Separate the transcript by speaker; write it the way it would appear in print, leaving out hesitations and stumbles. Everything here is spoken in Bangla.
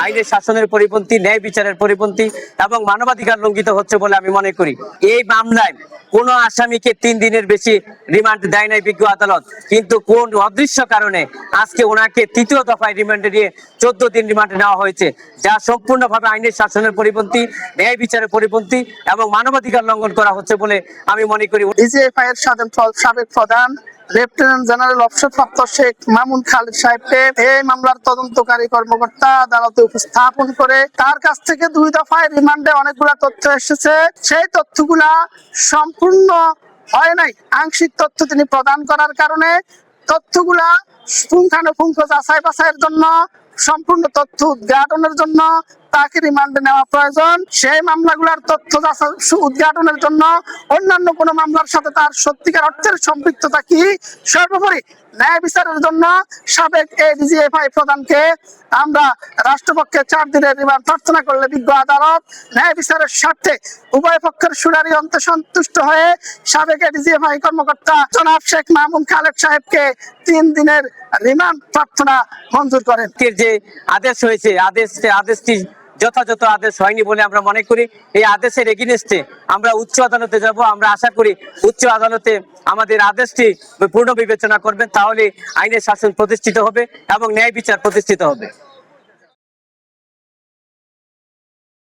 Speaker 1: আইনের শাসনের পরিপন্থী, ন্যায় বিচারের পরিপন্থী এবং মানবাধিকার লঙ্ঘিত হচ্ছে বলে আমি মনে করি। এই মামলায় কোন আসামিকে 3 দিনের বেশি রিমান্ড দেয় নাই বিজ্ঞ আদালত, কিন্তু কোন অদৃশ্য কারণে আজকে ওনাকে 3য় দফায় রিমান্ডে নিয়ে 14 দিন রিমান্ডে নেওয়া হয়েছে, যা সম্পূর্ণভাবে আইনের শাসনের পরিপন্থী, ন্যায় বিচারের পরিপন্থী এবং মানবাধিকার লঙ্ঘন করা হচ্ছে বলে আমি মনে করি।
Speaker 2: ডিজিএফআই এর সাবেক প্রধান লেফটেন্যান্ট জেনারেল অবসরপ্রাপ্ত শেখ মামুন খালেদ সাহেবকে এই মামলার তদন্তকারী কর্মকর্তা আদালতে উপস্থাপন করে তার কাছ থেকে 2 দফায় রিমান্ডে অনেকগুলা তথ্য এসেছে। সেই তথ্যগুলা সম্পূর্ণ হয় নাই, আংশিক তথ্য তিনি প্রদান করার কারণে তথ্যগুলা পুঙ্খানুপুঙ্খ যাচাই বাছাইয়ের জন্য, সম্পূর্ণ তথ্য উদ্ঘাটনের জন্য তাকে রিমান্ডে নেওয়া প্রয়োজন। সেই মামলাগুলোর তথ্য উদ্ঘাটনের জন্য অন্যান্য কোনো মামলার সাথে তার সত্যিকার অর্থের সম্পৃক্ততা কি, সর্বোপরি ন্যায় বিচারের জন্য সাবেক ডিজিএফআই প্রধানকে আমরা রাষ্ট্রপক্ষে 4 দিনের রিমান্ড প্রার্থনা করলে বিজ্ঞ আদালত ন্যায় বিচারের স্বার্থে উভয় পক্ষের শুনানি অন্তে সন্তুষ্ট হয়ে সাবেক ডিজিএফআই কর্মকর্তা জনাব শেখ মামুন খালেদ সাহেবকে 3 দিনের রিমান্ড প্রার্থনা মঞ্জুর করেন।
Speaker 1: যে আদেশ হয়েছে, আদেশটি যথাযথ আদেশ হয়নি বলে আমরা মনে করি। এই আদেশের এগেইনস্টে আমরা উচ্চ আদালতে যাব। আমরা আশা করি উচ্চ আদালতে আমাদের আদেশটি পূর্ণ বিবেচনা করবেন, তাহলে আইনের শাসন প্রতিষ্ঠিত হবে এবং ন্যায় বিচার প্রতিষ্ঠিত হবে।